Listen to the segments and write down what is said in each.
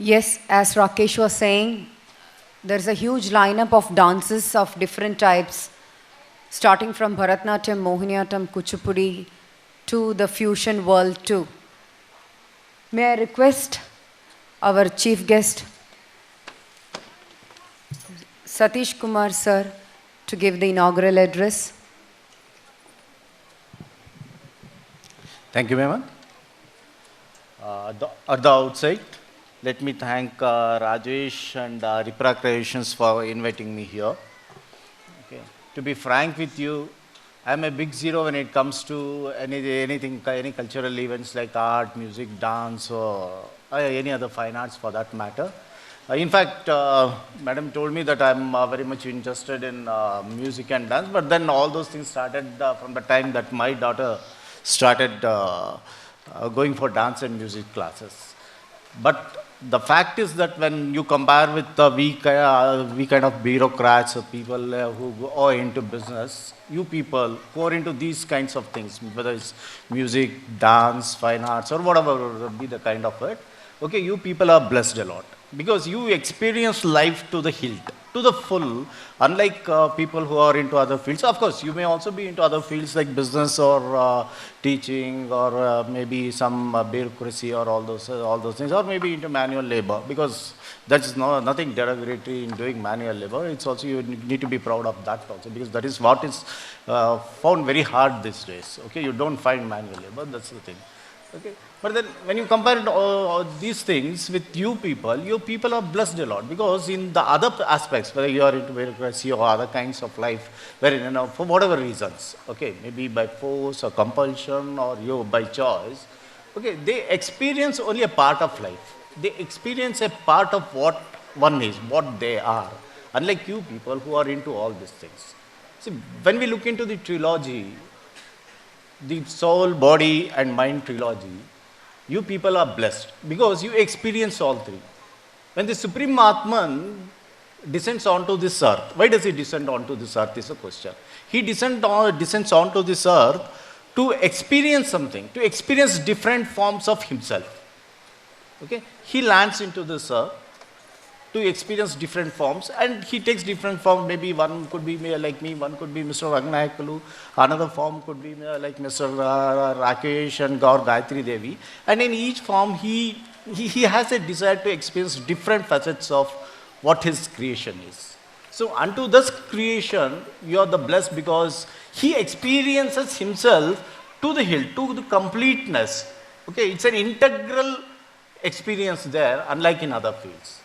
Yes, as Rakesh was saying, there's a huge lineup of dances of different types, starting from Bharatnatyam, Mohiniyattam, Kuchipudi to the fusion world too. May I request our chief guest, Satish Kumar sir, to give the inaugural address. Thank you, Meman. At the outside, let me thank Rajesh and Ripra Creations for inviting me here. Okay. To be frank with you, I'm a big zero when it comes to any cultural events like art, music, dance, or any other fine arts for that matter. In fact, Madam told me that I'm very much interested in music and dance, but then all those things started from the time that my daughter started going for dance and music classes. But the fact is that when you compare with we kind of bureaucrats or people who are into business, you people who are into these kinds of things, whether it's music, dance, fine arts, or whatever be the kind of it, okay, you people are blessed a lot because you experience life to the hilt, to the full, unlike people who are into other fields. Of course, you may also be into other fields like business or teaching or maybe some bureaucracy or all those things, or maybe into manual labor because that's nothing derogatory in doing manual labor. It's also you need to be proud of that also because that is what is found very hard these days. Okay, you don't find manual labor. That's the thing. Okay. But then when you compare all these things with you people are blessed a lot because in the other aspects, whether you are into bureaucracy or other kinds of life, wherein, for whatever reasons, okay, maybe by force or compulsion or you by choice, okay, they experience only a part of life. They experience a part of what one is, what they are, unlike you people who are into all these things. See, when we look into the trilogy, the soul, body, and mind trilogy, you people are blessed because you experience all three. When the Supreme Atman descends onto this earth, why does he descend onto this earth is a question. He descends onto this earth to experience something, to experience different forms of himself. Okay? He lands into this earth to experience different forms and he takes different forms. Maybe one could be like me, one could be Mr. Ragnayakalu, another form could be like Mr. Rakesh and Gaur Gayatri Devi. And in each form, he has a desire to experience different facets of what his creation is. So unto this creation, you are the blessed because he experiences himself to the hill, to the completeness. Okay, it's an integral experience there, unlike in other fields.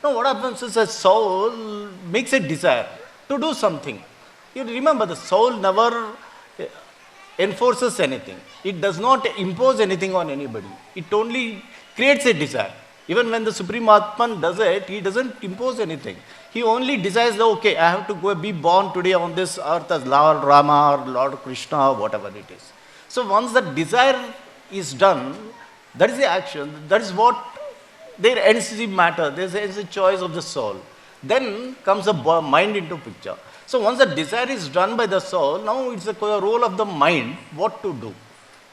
Now, what happens is a soul makes a desire to do something. You remember, the soul never enforces anything. It does not impose anything on anybody. It only creates a desire. Even when the Supreme Atman does it, he doesn't impose anything. He only desires, okay, I have to go be born today on this earth as Lord Rama or Lord Krishna or whatever it is. So once the desire is done, that is the action, that is what there ends the matter, there is a choice of the soul. Then comes the mind into picture. So once the desire is done by the soul, now it's the role of the mind what to do.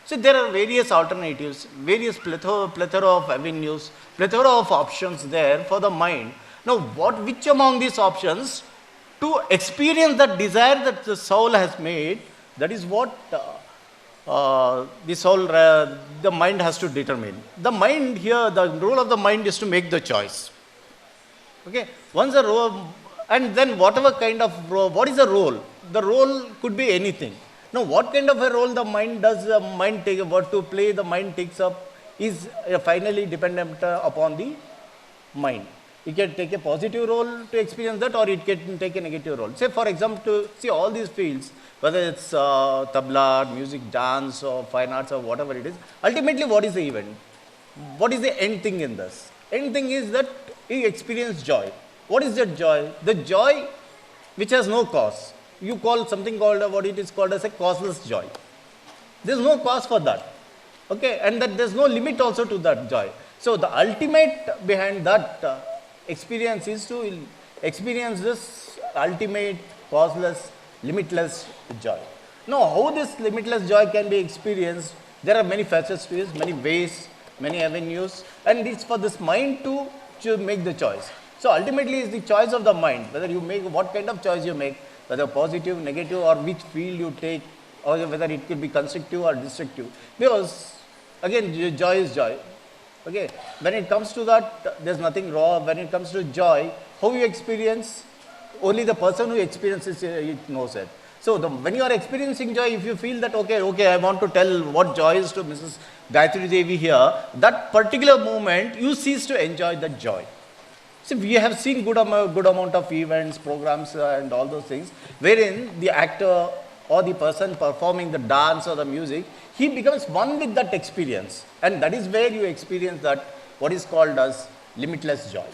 So there are various alternatives, various plethora of avenues, plethora of options there for the mind. Now which among these options to experience that desire that the soul has made, that is what the mind has to determine. The mind here, the role of the mind is to make the choice. Okay, once the role, and then whatever kind of role, what is the role? The role could be anything. Now, what kind of a role the mind does, the mind take, what to play the mind takes up is finally dependent upon the mind. It can take a positive role to experience that or it can take a negative role. Say for example, to see all these fields, whether it's tabla, music, dance or fine arts or whatever it is, ultimately what is the event? What is the end thing in this? End thing is that you experience joy. What is that joy? The joy which has no cause. You call something called, what it is called as a causeless joy. There is no cause for that. Okay, and that there is no limit also to that joy. So the ultimate behind that experience is to experience this ultimate, causeless, limitless joy. Now, how this limitless joy can be experienced? There are many facets to it, many ways many avenues, and it's for this mind to make the choice. So ultimately, it's the choice of the mind, whether you make, what kind of choice you make, whether positive, negative, or which field you take, or whether it could be constructive or destructive. Because again, joy is joy. Okay, when it comes to that, there's nothing wrong. When it comes to joy, how you experience, only the person who experiences it knows it. So when you are experiencing joy, if you feel that, okay, I want to tell what joy is to Mrs. Gayatri Devi here, that particular moment, you cease to enjoy that joy. So we have seen good amount of events, programs, and all those things, wherein the actor or the person performing the dance or the music, he becomes one with that experience. And that is where you experience that, what is called as limitless joy.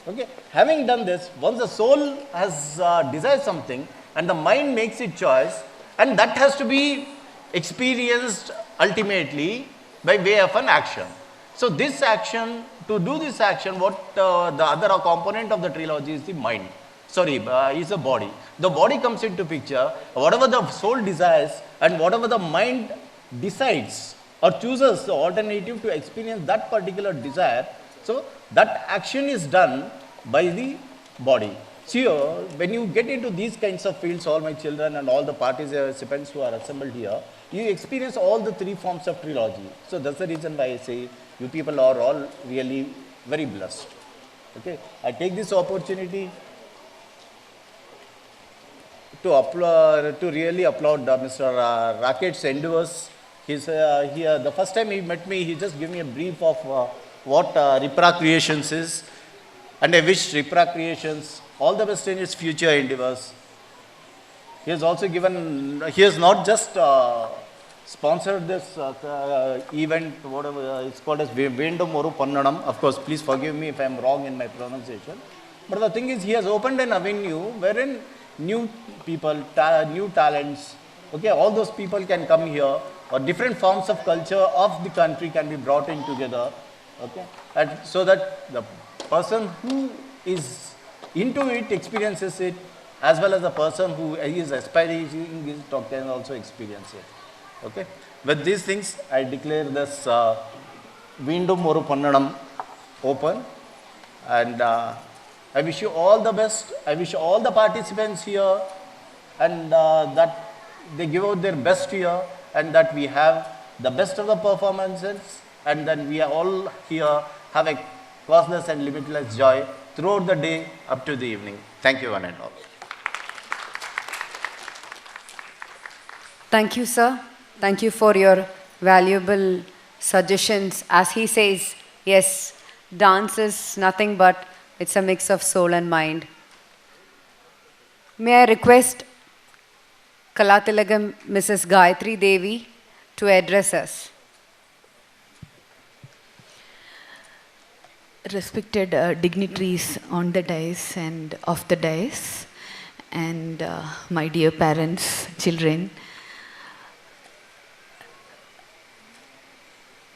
Okay, having done this, once the soul has desired something and the mind makes its choice, and that has to be experienced ultimately by way of an action. So this action, to do this action, what the other component of the trilogy is the mind. Is the body. The body comes into picture. Whatever the soul desires and whatever the mind decides or chooses the alternative to experience that particular desire, so that action is done by the body. So when you get into these kinds of fields, all my children and all the participants who are assembled here, you experience all the three forms of trilogy. So that's the reason why I say you people are all really very blessed. Okay, I take this opportunity to really applaud Mr. Rakesh's endeavors. He's here. The first time he met me, he just gave me a brief of what Ripra Creations is, and I wish Ripra Creations all the best in its future endeavors. He has also given. He has not just sponsored this event, whatever it's called as Vendum Oru Pannadam. Of course, please forgive me if I am wrong in my pronunciation. But the thing is, he has opened an avenue wherein new people, new talents, okay, all those people can come here, or different forms of culture of the country can be brought in together, okay, and so that the person who is into it experiences it, as well as the person who is aspiring it can also experience it. Okay, with these things, I declare this Veendum Oru Pannadam open, and I wish you all the best. I wish all the participants here and that they give out their best here, and that we have the best of the performances, and then we are all here have a causeless and limitless joy throughout the day up to the evening. Thank you one and all. Thank you, sir. Thank you for your valuable suggestions. As he says, yes, dance is nothing but it's a mix of soul and mind. May I request Kalatilagam Mrs. Gayatri Devi to address us. Respected dignitaries on the dais and off the dais, and my dear parents, children,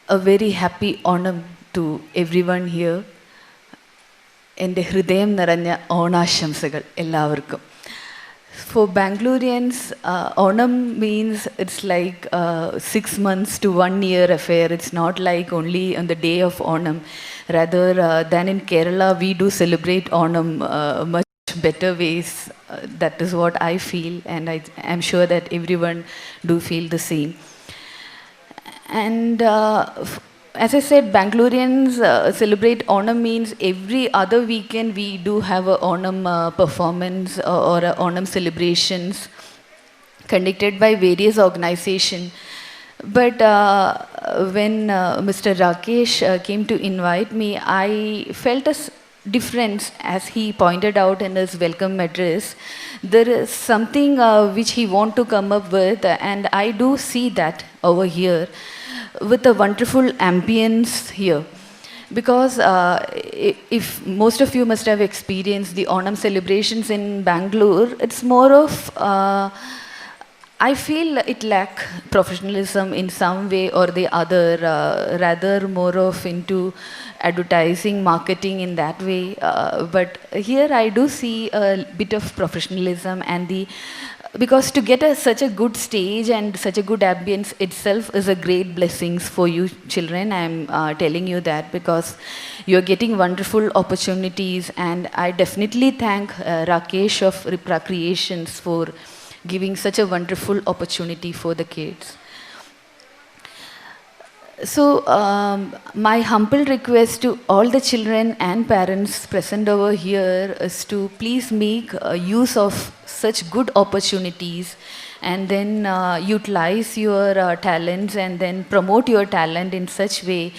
a very happy Onam to everyone here. എൻ്റെ ഹൃദയം നിറഞ്ഞ ഓണാശംസകൾ എല്ലാവർക്കും. For Bangaloreans, Onam means it's like 6 months to 1 year affair. It's not like only on the day of Onam. Rather than in Kerala, we do celebrate Onam much better ways. That is what I feel, and I'm sure that everyone do feel the same. And as I said, Bangaloreans celebrate Onam means every other weekend we do have a Onam performance or a Onam celebrations conducted by various organizations. But when Mr. Rakesh came to invite me, I felt a difference, as he pointed out in his welcome address. There is something which he want to come up with, and I do see that over here, with a wonderful ambience here. Because if most of you must have experienced the Onam celebrations in Bangalore, it's more of, I feel it lack professionalism in some way or the other, rather more of into advertising, marketing in that way. But here I do see a bit of professionalism and the because to get such a good stage and such a good ambience itself is a great blessings for you children. I'm telling you that because you're getting wonderful opportunities, and I definitely thank Rakesh of Ripra Creations for giving such a wonderful opportunity for the kids. So, my humble request to all the children and parents present over here is to please make use of such good opportunities, and then utilize your talents, and then promote your talent in such way.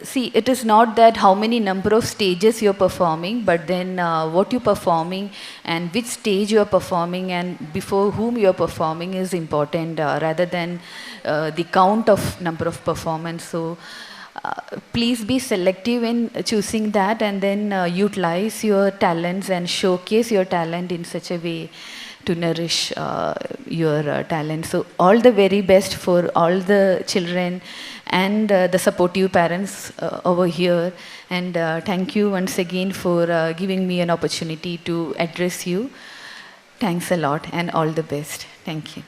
See, it is not that how many number of stages you're performing, but then what you're performing and which stage you're performing and before whom you're performing is important, rather than the count of number of performance. So please be selective in choosing that, and then utilize your talents and showcase your talent in such a way to nourish your talent. So all the very best for all the children and the supportive parents over here. And thank you once again for giving me an opportunity to address you. Thanks a lot and all the best. Thank you.